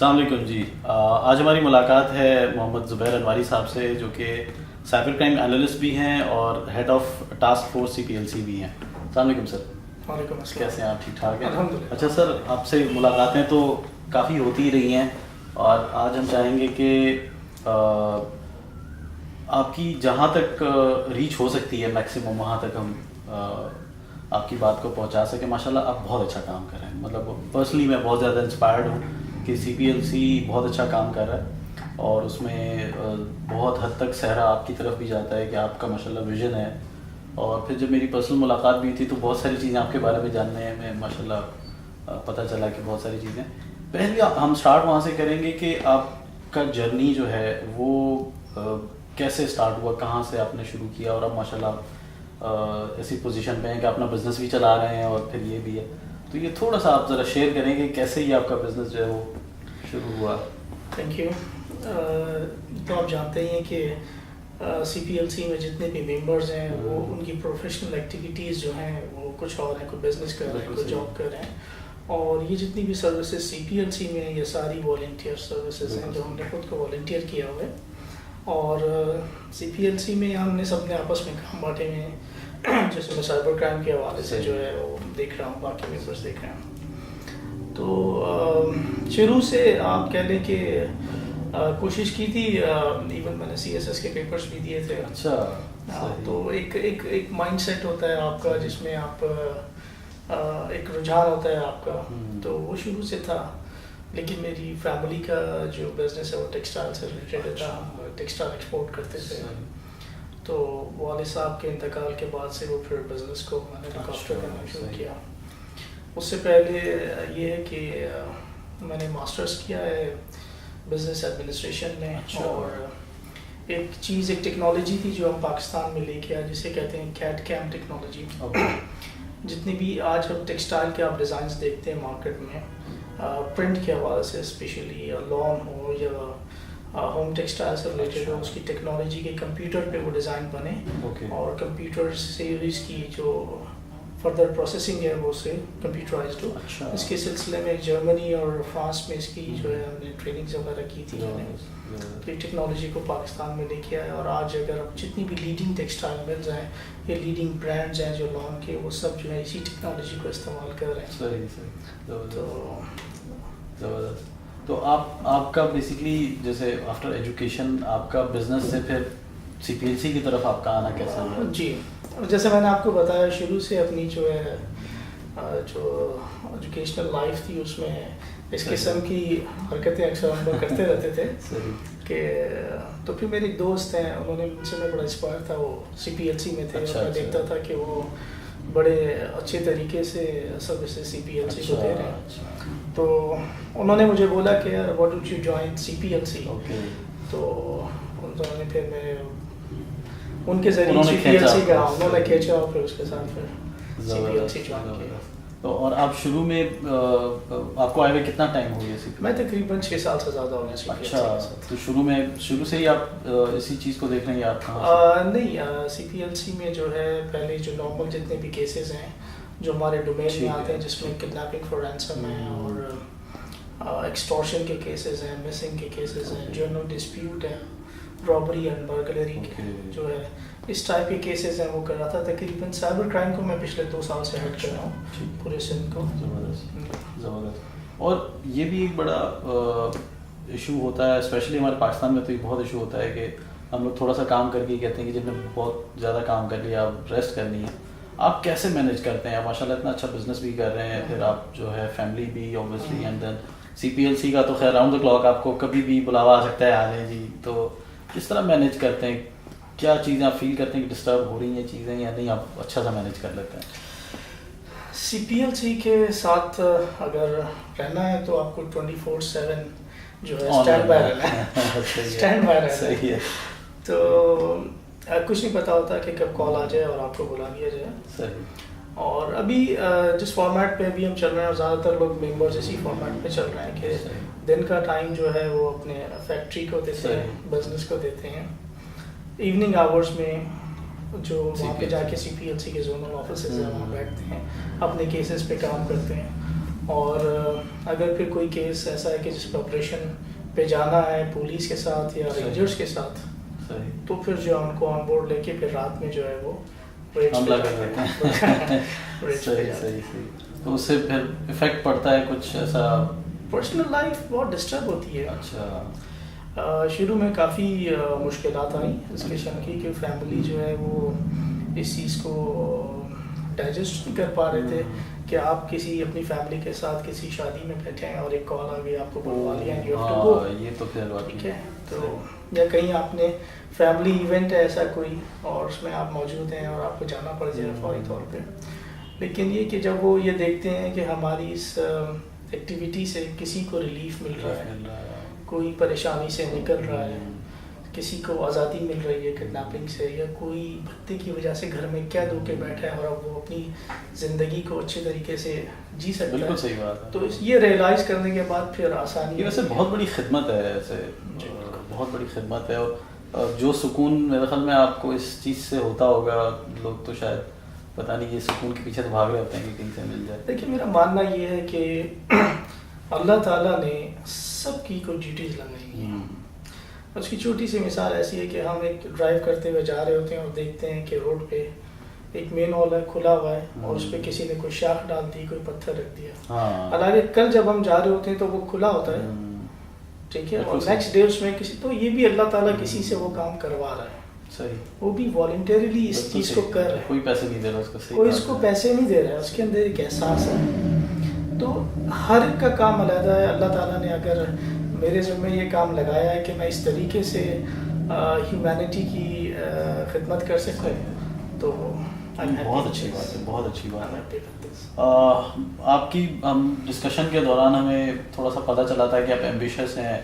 السلام علیکم جی. آج ہماری ملاقات ہے محمد زبیر انواری صاحب سے, جو کہ سائبر کرائم انالسٹ بھی ہیں اور head of task force CPLC بھی ہیں. السلام علیکم سر. وعلیکم السلام. کیسے ہیں آپ؟ ٹھیک ٹھاک ہیں؟ الحمدللہ. اچھا سر, آپ سے ملاقاتیں تو کافی ہوتی ہی رہی ہیں, اور آج ہم چاہیں گے کہ آپ کی جہاں تک ریچ ہو سکتی ہے میکسیمم وہاں تک ہم آپ کی بات کو پہنچا سکیں. ماشاءاللہ آپ بہت اچھا کام کر رہے ہیں. مطلب پرسنلی میں بہت زیادہ انسپائرڈ ہوں کہ CPLC بہت اچھا کام کر رہا ہے, اور اس میں بہت حد تک صحرا آپ کی طرف بھی جاتا ہے کہ آپ کا ماشاءاللہ ویژن ہے. اور پھر جب میری پرسنل ملاقات بھی تھی تو بہت ساری چیزیں آپ کے بارے میں جاننے میں ماشاءاللہ پتہ چلا کہ بہت ساری چیزیں. پہلے ہم سٹارٹ وہاں سے کریں گے کہ آپ کا جرنی جو ہے وہ کیسے سٹارٹ ہوا, کہاں سے آپ نے شروع کیا, اور اب ماشاءاللہ ایسی پوزیشن پہ ہیں کہ اپنا بزنس بھی چلا رہے ہیں اور پھر یہ بھی ہے. تو یہ تھوڑا سا آپ ذرا شیئر کریں کہ کیسے یہ آپ کا بزنس جو ہے وہ شروع ہوا. Thank you. تو آپ جانتے ہی ہیں کہ CPLC میں جتنے بھی ممبرز ہیں وہ ان کی پروفیشنل ایکٹیویٹیز جو ہیں وہ کچھ اور ہیں, کوئی بزنس کر رہے ہیں, کوئی جاب کر رہے ہیں. اور یہ جتنی بھی سروسز CPLC میں یہ ساری والنٹیئر سروسز ہیں جو ہم نے خود کو والنٹیئر کیا ہوا ہے. اور CPLC میں ہم نے سب نے آپس میں کام بانٹے ہوئے ہیں. جیسے میں سائبر کرائم کے حوالے سے جو ہے وہ دیکھ رہا ہوں, باقی ممبرس دیکھ رہے ہیں. تو شروع سے آپ کہہ لیں کہ کوشش کی تھی, ایون میں نے CSS کے پیپرز بھی دیے تھے. اچھا. تو ایک مائنڈ سیٹ ہوتا ہے آپ کا جس میں آپ ایک رجحان ہوتا ہے آپ کا, تو وہ شروع سے تھا. لیکن میری فیملی کا جو بزنس ہے وہ ٹیکسٹائل سے ریلیٹڈ تھا. ہم ٹیکسٹائل ایکسپورٹ کرتے تھے. تو والد صاحب کے انتقال کے بعد سے وہ پھر بزنس کو میں نے لک آفٹر کرنا شروع کیا. اس سے پہلے یہ ہے کہ میں نے ماسٹرز کیا ہے بزنس ایڈمنسٹریشن میں. اور ایک ٹیکنالوجی تھی جو ہم پاکستان میں لے کے آئے جسے کہتے ہیں CAD/CAM ٹیکنالوجی. جتنی بھی آج ہم ٹیکسٹائل کے آپ ڈیزائنس دیکھتے ہیں مارکیٹ میں, پرنٹ کے حوالے سے اسپیشلی, یا لان ہو یا ہوم ٹیکسٹائل سے ریلیٹڈ ہو, اس کی ٹیکنالوجی کے کمپیوٹر پہ وہ ڈیزائن بنے, اور کمپیوٹر سے اس کی جو فردر پروسیسنگ ہے وہ سے کمپیوٹرائزڈ ہو. اس کے سلسلے میں جرمنی اور فرانس میں اس کی جو ہے ہم نے ٹریننگز وغیرہ کی تھی. میں نے ٹیکنالوجی کو پاکستان میں لے کے آیا, اور آج اگر جتنی بھی لیڈنگ ٹیکسٹائل ملز ہیں یا لیڈنگ برانڈز ہیں جو لان کے, وہ سب جو ہے اسی ٹیکنالوجی کو استعمال کر رہے ہیں. تو آپ کا بیسکلی جیسے آفٹر ایجوکیشن آپ کا بزنس سے پھر CPLC کی طرف آپ کا آنا کیسا ہوا؟ جی, جیسے میں نے آپ کو بتایا شروع سے اپنی جو ہے جو ایجوکیشنل لائف تھی اس میں اس قسم کی حرکتیں اکثر ہم لوگ کرتے رہتے تھے. کہ تو پھر میرے ایک دوست ہیں, انہوں نے ان سے میں بڑا انسپائر تھا, وہ CPLC میں تھے. اور میں دیکھتا تھا کہ وہ بڑے اچھے طریقے سے سروسز CPLC کو دے رہے ہیں. تو انہوں نے مجھے بولا کہ what do you join CPLC. تو انہوں نے پھر میں ان کے ذریعے CPLC کا انہوں نے کھینچا, اور پھر اس کے ساتھ پھر CPLC جوائن کیا. تو اور آپ شروع میں آپ کو آئے ہوئے کتنا ٹائم ہو گیا CPLC؟ میں تقریباً 6 سال سے زیادہ ہو گیا. اچھا, تو شروع سے ہی آپ اسی چیز کو دیکھ رہے ہیں یا آپ کہاں؟ نہیں, CPLC میں جو ہے پہلے جو نارمل جتنے بھی کیسز ہیں جو ہمارے ڈومین میں آتے ہیں, جس میں کڈنیپنگ فار رینسم ہے, اور ایکسٹورشن کے کیسز ہیں, مسنگ کے کیسز ہیں, جرنل ڈسپیوٹ ہے, رابری اینڈ برگلری جو ہے, اس ٹائپ کے کیسز ہیں وہ کر رہا تھا. تقریباً سائبر کرائم کو میں پچھلے 2 سال سے ہیڈ کر رہا ہوں پورے سندھ کو. زبردست. اور یہ بھی ایک بڑا ایشو ہوتا ہے, اسپیشلی ہمارے پاکستان میں تو یہ بہت ایشو ہوتا ہے کہ ہم لوگ تھوڑا سا کام کر کے کہتے ہیں کہ جب نے بہت زیادہ کام کر لیا اب ریسٹ کرنی ہے. آپ کیسے مینیج کرتے ہیں؟ آپ ماشاء اللہ اتنا اچھا بزنس بھی کر رہے ہیں, پھر آپ جو ہے فیملی بھی اوبویسلی, اینڈ دین CPLC کا تو خیر راؤنڈ دا کلاک آپ کو کبھی بھی بلاوا آ سکتا ہے, آ لیں جی. تو کس طرح مینیج کرتے ہیں؟ کیا چیزیں آپ فیل کرتے ہیں کہ ڈسٹرب ہو رہی ہیں چیزیں, یا نہیں آپ اچھا سا مینیج کر لیتے ہیں؟ CPLC کے ساتھ اگر رہنا ہے تو آپ کو 24/7 جو ہے اسٹینڈ بائی رہنا ہے. تو کچھ نہیں پتا ہوتا کہ کب کال آ جائے اور آپ کو بلا لیا جائے. اور ابھی جس فارمیٹ پہ ابھی ہم چل رہے ہیں, زیادہ تر لوگ ممبرز اسی فارمیٹ پہ چل رہے ہیں کہ دن کا ٹائم جو ہے وہ اپنے فیکٹری کو دیتے ہیں, بزنس کو دیتے ہیں. ایوننگ آورز میں جو وہاں پہ جا کے CPLC کے زونل آفیسز ہیں وہاں بیٹھتے ہیں, اپنے کیسز پہ کام کرتے ہیں. اور اگر پھر کوئی کیس ایسا ہے کہ جس پہ آپریشن پہ جانا ہے پولیس کے ساتھ یا رینجرز کے ساتھ تو پھر جو ہے ان کو آن بورڈ لے کے پھر رات میں جو ہے وہ حملہ کر دیتے ہیں. صحیح. تو اس سے پھر افیکٹ پڑتا ہے کچھ ایسا؟ پرسنل لائف بہت ڈسٹرب ہوتی ہے. اچھا. شروع میں کافی مشکلات آئیں اس قسم کی کہ فیملی جو ہے وہ اس چیز کو ڈائجسٹ نہیں کر پا رہے تھے کہ آپ کسی اپنی فیملی کے ساتھ کسی شادی میں بیٹھے ہیں اور ایک کال آ گئی آپ کو بلوا لیا ہے یہ تو پھر ٹھیک ہے. تو یا کہیں آپ نے فیملی ایونٹ ہے ایسا کوئی اور اس میں آپ موجود ہیں اور آپ کو جانا پڑ جائے فوری طور پہ. لیکن یہ کہ جب وہ یہ دیکھتے ہیں کہ ہماری اس ایکٹیویٹی سے کسی کو ریلیف مل رہا ہے, کوئی پریشانی سے نکل رہا ہے, کسی کو آزادی مل رہی ہے کڈنیپنگ سے, یا کوئی بھکتی کی وجہ سے گھر میں قید ہو کے بیٹھا ہے اور اب وہ اپنی زندگی کو اچھے طریقے سے جی سکتا ہے. بالکل صحیح بات ہے. تو یہ ریئلائز کرنے کے بعد پھر آسانی. یہ ویسے بہت بڑی خدمت ہے, ایسے بہت بڑی خدمت ہے. اور جو سکون میرے خیال میں آپ کو اس چیز سے ہوتا ہوگا, لوگ تو شاید پتہ نہیں یہ سکون کے پیچھے تو بھاگ رہے ہوتے ہیں کہ کہیں سے مل جائے. دیکھیے میرا ماننا یہ ہے کہ اللہ تعالیٰ نے سب کی کوئی ڈیوٹیز لگائی ہیں. اس کی چھوٹی سی مثال ایسی ہے کہ ہم ایک ڈرائیو کرتے ہوئے جا رہے ہوتے ہیں اور دیکھتے ہیں کہ روڈ پہ ایک مین ہال ہے کھلا ہوا ہے اور اس پہ کسی نے کوئی شاخ ڈال دی, کوئی پتھر رکھ دیا. حالانکہ کل جب ہم جا رہے ہوتے ہیں تو وہ کھلا ہوتا ہے, ٹھیک ہے, اور نیکسٹ ڈے اس میں کسی, تو یہ بھی اللہ تعالیٰ کسی سے وہ کام کروا رہا ہے. صحیح. وہ بھی والنٹریلی اس چیز کو کر رہا ہے, کوئی پیسے نہیں دے رہا اس کو, کوئی اس کو پیسے نہیں دے رہا ہے, اس کے اندر ایک احساس ہے. تو ہر ایک کا کام علیحدہ ہے. اللہ تعالیٰ نے اگر میرے ذمہ یہ کام لگایا ہے کہ میں اس طریقے سے ہیومینٹی کی خدمت کر سکوں تو بہت اچھی بات ہے, بہت اچھی بات ہے. آپ کی ڈسکشن کے دوران ہمیں تھوڑا سا پتہ چلا تھا کہ آپ ایمبیشیس ہیں,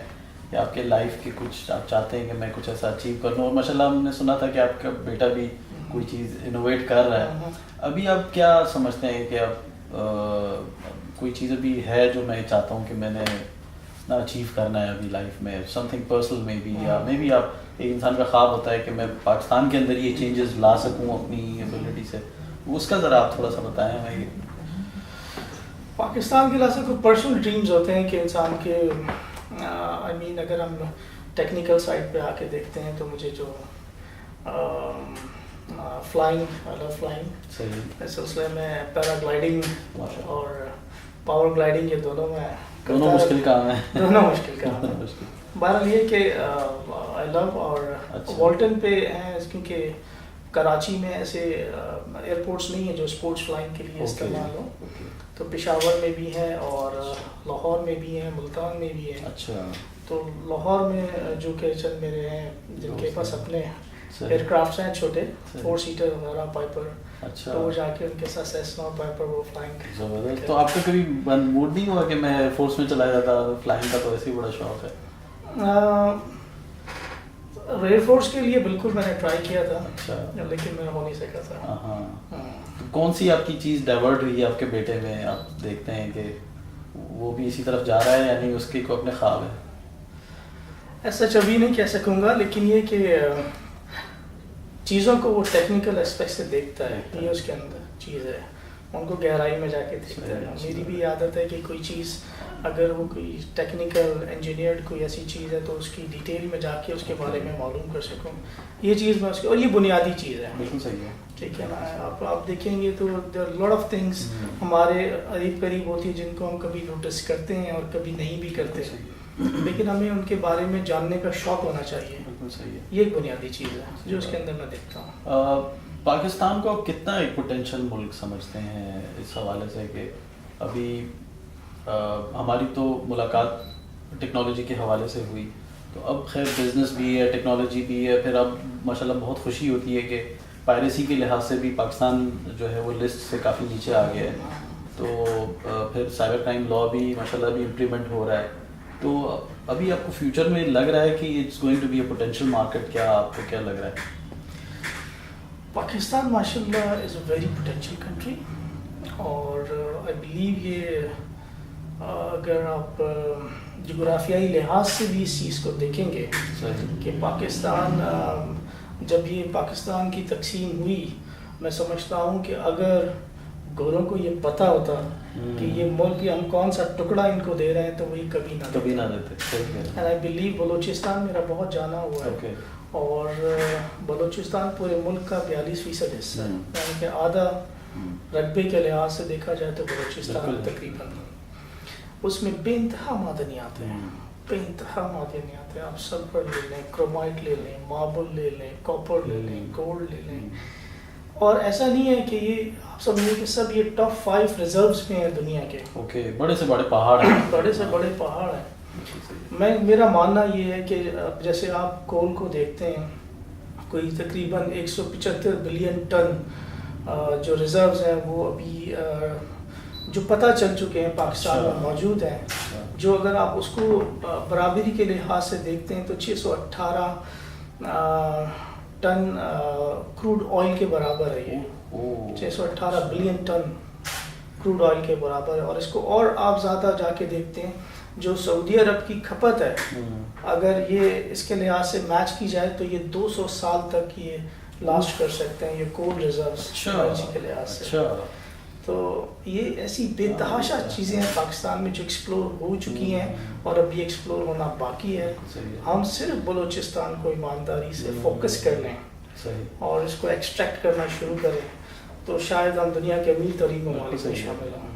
یا آپ کے لائف کی کچھ آپ چاہتے ہیں کہ میں کچھ ایسا اچیو کر لوں, اور ماشاء اللہ ہم نے سنا تھا کہ آپ کا بیٹا بھی کوئی چیز انوویٹ کر رہا ہے. ابھی آپ کیا سمجھتے ہیں کہ اب کوئی چیز ابھی ہے جو میں چاہتا ہوں کہ میں نے اچیو کرنا ہے ابھی لائف میں, سم تھنگ پرسنل میں بھی, یا میں بھی, آپ ایک انسان کا خواب ہوتا ہے کہ میں پاکستان کے اندر یہ چینجز لا سکوں اپنی ایبلٹی سے, اس کا ذرا آپ تھوڑا سا بتائیں ہمیں. پاکستان کے لحاظ سے کچھ پرسنل ڈریمز ہوتے ہیں کہ انسان کے آئی مین اگر ہم ٹیکنیکل سائڈ پہ آ کے دیکھتے ہیں تو مجھے جو فلائنگ, فلائنگ اس سلسلے میں پیرا گلائڈنگ اور پاور گلائڈنگ, یہ دونوں میں دونوں مشکل کام ہیں. دونوں مشکل کام ہیں. بہرحال یہ کہ آئی لو, اور والٹن پہ ہیں کیونکہ کراچی میں ایسے ایئرپورٹس نہیں ہیں جو اسپورٹس فلائنگ کے لیے استعمال ہو. تو پشاور میں بھی ہیں اور لاہور میں بھی ہیں, ملتان میں بھی ہیں. اچھا. تو لاہور میں جو کہ چند میرے ہیں جن کے پاس اپنے ایئر کرافٹس ہیں چھوٹے 4 سیٹر وغیرہ, پائپر. اچھا. تو وہ جا کے ان کے ساتھ سیسنا پائپر وہ فلائنگ. زبردست. تو آپ کا کبھی موڈ نہیں ہوا کہ میں ایئر فورس میں چلا جاتا؟ فلائنگ کا تو ایسے ہی بڑا شوق ہے. ایئر فورس کے لیے بالکل میں نے ٹرائی کیا تھا. اچھا. لیکن میں ہو نہیں سکا تھا. ہاں. کون سی آپ کی چیز ڈائیورٹ ہوئی ہے آپ کے بیٹے میں؟ آپ دیکھتے ہیں کہ وہ بھی اسی طرف جا رہا ہے یا نہیں, اس کی کوئی اپنے خواب ہے؟ ایسا ابھی نہیں کہہ سکوں گا, لیکن یہ کہ چیزوں کو وہ ٹیکنیکل اسپیکٹ سے دیکھتا ہے, یہ اس کے اندر چیز ہے, ان کو گہرائی میں جا کے دیکھتا ہے. میری بھی عادت ہے کہ کوئی چیز اگر وہ کوئی ٹیکنیکل انجینئرڈ کوئی ایسی چیز ہے تو اس کی ڈیٹیل میں جا کے اس کے بارے میں معلوم کر سکوں. یہ چیز میں اس کی, اور یہ بنیادی چیز ہے. بالکل صحیح ہے. ٹھیک ہے نا. آپ دیکھیں گے تو there are lot of things ہمارے قریب قریب ہوتی ہیں جن کو ہم کبھی نوٹس کرتے ہیں اور کبھی نہیں بھی کرتے, لیکن ہمیں ان کے بارے میں جاننے کا شوق ہونا چاہیے. بالکل صحیح ہے. یہ ایک بنیادی چیز ہے جو اس کے اندر میں دیکھتا ہوں. پاکستان کو آپ کتنا ایک پوٹینشیل ملک سمجھتے ہیں اس حوالے سے کہ ابھی ہماری تو ملاقات ٹیکنالوجی کے حوالے سے ہوئی, تو اب خیر بزنس بھی ہے, ٹیکنالوجی بھی ہے, پھر اب ماشاءاللہ بہت خوشی ہوتی ہے کہ پائریسی کے لحاظ سے بھی پاکستان جو ہے وہ لسٹ سے کافی نیچے آ گیا ہے. تو پھر سائبر کرائم لا بھی ماشاءاللہ بھی امپلیمنٹ ہو رہا ہے. تو ابھی آپ کو فیوچر میں لگ رہا ہے کہ it's going to be a potential market, کیا آپ کو کیا لگ رہا ہے؟ پاکستان ماشاء اللہ is a very potential country, اور آئی بلیو یہ اگر آپ جغرافیائی لحاظ سے بھی اس چیز کو دیکھیں گے کہ پاکستان جب یہ پاکستان کی تقسیم ہوئی, میں سمجھتا ہوں کہ اگر گوروں کو یہ پتہ ہوتا کہ یہ ملک ہم کون سا ٹکڑا ان کو دے رہے ہیں تو وہی کبھی نہ دیتے. اینڈ آئی بلیو بلوچستان میرا بہت جانا ہوا ہے اور بلوچستان پورے ملک کا 42% حصہ ہے, یعنی کہ آدھا رقبے کے لحاظ سے دیکھا جائے تو بلوچستان تقریباً اس میں بے انتہا معدنیات ہیں, بے انتہا معدنیات ہیں. آپ سلفر لے لیں, کرومائٹ لے لیں, ماربل لے لیں, کاپر لے لیں, گولڈ لے لیں, اور ایسا نہیں ہے کہ یہ آپ سمجھیں کہ سب یہ ٹاپ 5 ریزروز میں ہیں دنیا کے. اوکے, بڑے سے بڑے پہاڑ ہیں, بڑے سے بڑے پہاڑ ہیں. میرا ماننا یہ ہے کہ جیسے آپ کول کو دیکھتے ہیں, کوئی تقریباً 175 بلین ٹن جو ریزروز ہیں وہ ابھی جو پتہ چل چکے ہیں پاکستان میں موجود ہیں, جو اگر آپ اس کو برابری کے لحاظ سے دیکھتے ہیں تو 618 ٹن کروڈ آئل کے برابر ہے. یہ 618 بلین ٹن کروڈ آئل کے برابر ہے. اور اس کو اور آپ زیادہ جا کے دیکھتے ہیں, جو سعودی عرب کی کھپت ہے اگر یہ اس کے لحاظ سے میچ کی جائے تو یہ 200 سال تک یہ لاسٹ کر سکتے ہیں یہ کول ریزروز کے لحاظ سے. تو یہ ایسی بے تحاشا چیزیں ہیں پاکستان میں جو ایکسپلور ہو چکی ہیں اور ابھی ایکسپلور ہونا باقی ہے. ہم صرف بلوچستان کو ایمانداری سے فوکس کر لیں اور اس کو ایکسٹریکٹ کرنا شروع کریں تو شاید ہم دنیا کے امیر ترین ممالک میں شامل ہوں.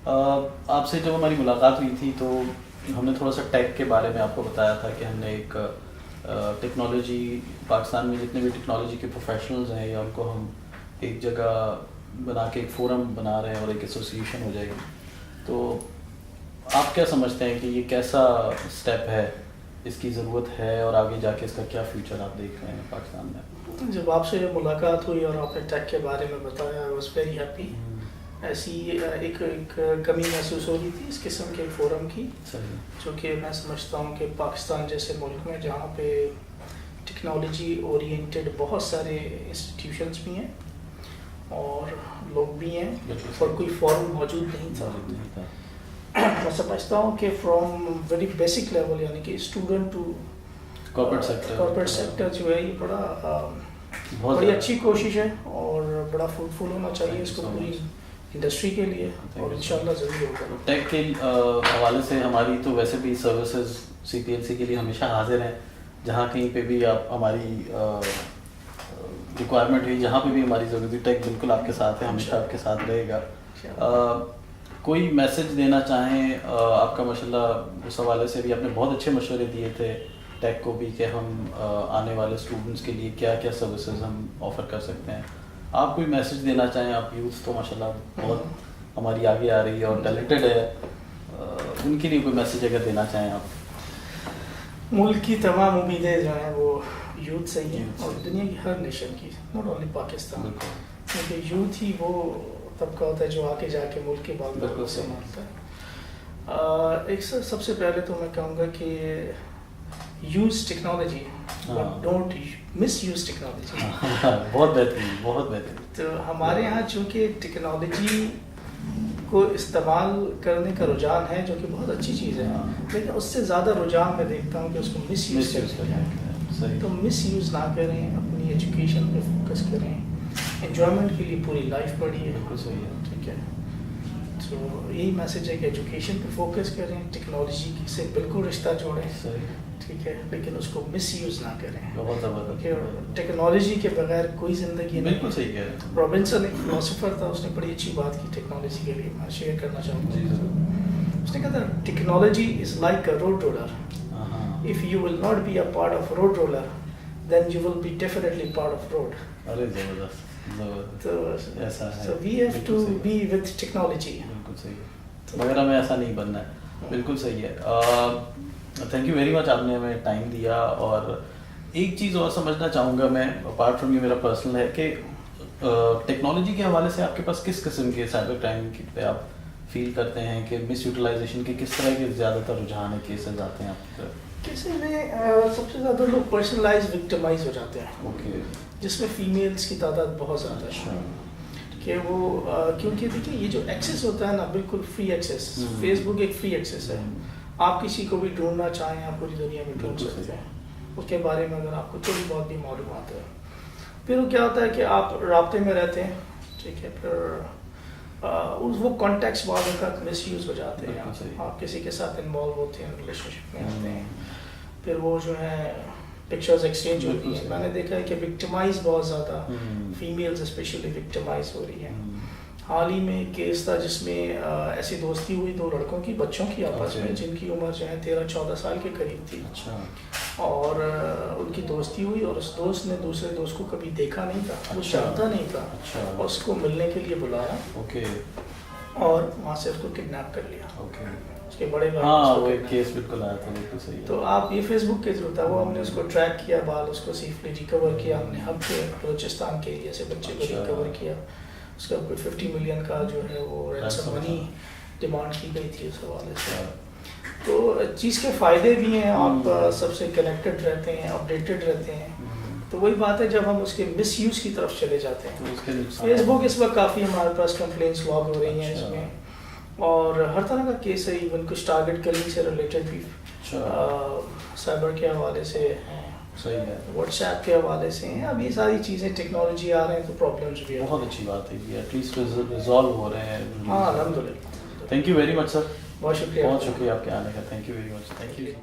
آپ سے جب ہماری ملاقات ہوئی تھی تو ہم نے تھوڑا سا ٹیک کے بارے میں آپ کو بتایا تھا کہ ہم نے ایک ٹیکنالوجی پاکستان میں جتنے بھی ٹیکنالوجی کے پروفیشنلز ہیں یا ان کو ہم ایک جگہ بنا کے ایک فورم بنا رہے ہیں اور ایک ایسوسیشن ہو جائے گی. تو آپ کیا سمجھتے ہیں کہ یہ کیسا اسٹیپ ہے, اس کی ضرورت ہے اور آگے جا کے اس کا کیا فیوچر آپ دیکھ رہے ہیں پاکستان میں؟ جب آپ سے ملاقات ہوئی اور آپ نے ٹیک کے بارے میں بتایا آئی واز ویری ہیپی. ایسی ایک کمی محسوس ہو رہی تھی اس قسم کے فورم کی, جو کہ میں سمجھتا ہوں کہ پاکستان جیسے ملک میں جہاں پہ ٹیکنالوجی اورینٹیڈ بہت سارے انسٹیٹیوشنس بھی ہیں اور لوگ بھی ہیں اور کوئی فورم موجود نہیں تھا. میں سمجھتا ہوں کہ فرام ویری بیسک لیول یعنی کہ اسٹوڈنٹ ٹو کارپوریٹ سیکٹر جو ہے یہ بڑی اچھی کوشش ہے اور بڑا فروٹفل ہونا چاہیے اس کو پوری انڈسٹری کے لیے اور انشاءاللہ ضرور ہوگا. ٹیک کے حوالے سے ہماری تو ویسے بھی سروسز CPLC کے لیے ہمیشہ حاضر ہیں. جہاں کہیں پہ بھی آپ ہماری ریکوائرمنٹ ہوئی, جہاں پہ بھی ہماری ضرورت ہے, ٹیک بالکل آپ کے ساتھ ہے, ہمیشہ آپ کے ساتھ رہے گا. کوئی میسج دینا چاہیں آپ کا؟ ماشاءاللہ اس حوالے سے بھی آپ نے بہت اچھے مشورے دیے تھے ٹیک کو بھی کہ ہم آنے والے اسٹوڈنٹس کے لیے کیا کیا سروسز ہم آفر کر سکتے ہیں. آپ کوئی میسج دینا چاہیں؟ آپ یوتھ تو ماشاءاللہ بہت ہماری آگے آ رہی ہے اور ٹیلنٹڈ ہے, ان کے لیے کوئی میسج اگر دینا چاہیں آپ؟ ملک کی تمام امیدیں جو ہیں وہ یوتھ سے ہی ہیں اور دنیا کی ہر نیشن کی, ناٹ اونلی پاکستان, کیونکہ یوتھ ہی وہ طبقہ ہوتا ہے جو آگے جا کے ملک کے بعد بالکل سنبھالتا ہے. ایک سب سے پہلے تو میں کہوں گا کہ use technology but don't miss use technology. بہت بہترین, بہت بہترین. تو ہمارے یہاں چونکہ ٹیکنالوجی کو استعمال کرنے کا رجحان ہے جو کہ بہت اچھی چیز ہے, لیکن اس سے زیادہ رجحان میں دیکھتا ہوں کہ اس کو مس یوز کریں. تو مس یوز نہ کریں, اپنی ایجوکیشن پہ فوکس کریں, انجوائمنٹ کے لیے پوری لائف پڑھی ہے. بالکل صحیح ہے. ٹھیک ہے, تو یہی میسج ہے کہ ایجوکیشن پہ فوکس کریں, ٹیکنالوجی سے بالکل رشتہ جوڑیں. ٹھیک ہے, لیکن اس کو مس یوز نہ کریں. بہت زبردست. ٹیکنالوجی کے بغیر کوئی زندگی نہیں. بالکل صحیح کہہ رہے ہیں. رابنسن ایک فلاسفر تھا, اس نے بڑی اچھی بات کی ٹیکنالوجی کے لیے, میں شیئر کرنا چاہوں گا. اس نے کہا تھا technology is like a road roller. If you will not be a part of road roller, then you will be definitely part of road. ارے زبردست. So we have to be with technology. بالکل صحیح ہے, مگر ہمیں ایسا نہیں بننا ہے. بالکل صحیح ہے. تھینک یو ویری مچ, آپ نے ہمیں ٹائم دیا. اور ایک چیز اور سمجھنا چاہوں گا میں, اپارٹ فرام یہ میرا پرسنل ہے کہ ٹیکنالوجی کے حوالے سے آپ کے پاس کس قسم کے سائبر کرائم پہ آپ فیل کرتے ہیں کہ مس یوٹیلائزیشن کے کس طرح کے زیادہ تر رجحان ہے, کیسز آتے ہیں آپ کی طرف؟ کیسے میں سب سے زیادہ لوگ پرسنلائز وکٹمائز ہو جاتے ہیں. اوکے. جس میں فیمیلس کی تعداد بہت زیادہ ہے کہ وہ کیونکہ دیکھیے یہ جو ایکسیس ہوتا ہے نا, بالکل فری ایکسیس. فیس بک ایک فری ایکسیس ہے, آپ کسی کو بھی ڈھونڈنا چاہیں آپ پوری دنیا میں ڈھونڈ سکتے ہیں اس کے بارے میں اگر آپ کو تھوڑی بہت بھی معلومات ہے. پھر وہ کیا ہوتا ہے کہ آپ رابطے میں رہتے ہیں, ٹھیک ہے, پھر وہ کانٹیکٹس بعض اوقات مس یوز ہو جاتے ہیں. بالکل صحیح. آپ کسی کے ساتھ انوالو ہوتے ہیں, ریلیشن شپ میں آتے ہیں, پھر وہ جو ہے پکچرز ایکسچینج ہوتی ہیں. میں نے دیکھا ہے کہ وکٹمائز بہت زیادہ فیمیلز اسپیشلی وکٹمائز ہو رہی ہیں. حال ہی میں ایک کیس تھا جس میں ایسی دوستی ہوئی دو لڑکوں کی, بچوں کی آپس میں, جن کی عمر جو ہے 13-14 سال کے قریب تھی. اور ان کی دوستی ہوئی اور اس دوست نے دوسرے دوست کو کبھی دیکھا نہیں تھا, وہ جانتا نہیں تھا, اور اس کو ملنے کے لیے بلایا اور وہاں سے اس کو کڈنیپ کر لیا. اس کے بڑے بھائی. تو آپ یہ فیس بک کے تھرو تھا, وہ ہم نے اس کو ٹریک کیا, بعد اس کو سیفلی ریکور کیا. ہم نے ہب کے بلوچستان کے ایریا سے بچے کو ریکور کیا. اس کا کوئی 50 ملین کا جو ہے وہ رینسم منی ڈیمانڈ کی گئی تھی اس حوالے سے. تو چیز کے فائدے بھی ہیں, آپ سب سے کنیکٹڈ رہتے ہیں, اپڈیٹڈ رہتے ہیں. تو وہی بات ہے جب ہم اس کے مس یوز کی طرف چلے جاتے ہیں. فیس بک اس وقت کافی ہمارے پاس کمپلینس لاگ ہو رہی ہیں اس میں, اور ہر طرح کا کیس ہے. ایون کچھ ٹارگٹ کلنگ سے ریلیٹڈ بھی سائبر کے حوالے سے ہیں, واٹس ایپ کے حوالے سے ہیں. اب یہ ساری چیزیں ٹیکنالوجی آ رہے ہیں تو پرابلمس بھی ہیں. بہت اچھی بات ہے کہ ایٹ لیسٹ ریزالو ہو رہے ہیں. ہاں الحمد للہ. تھینک یو ویری مچ سر. بہت شکریہ. بہت شکریہ آپ کے آنے کا. Thank you very much. Thank you.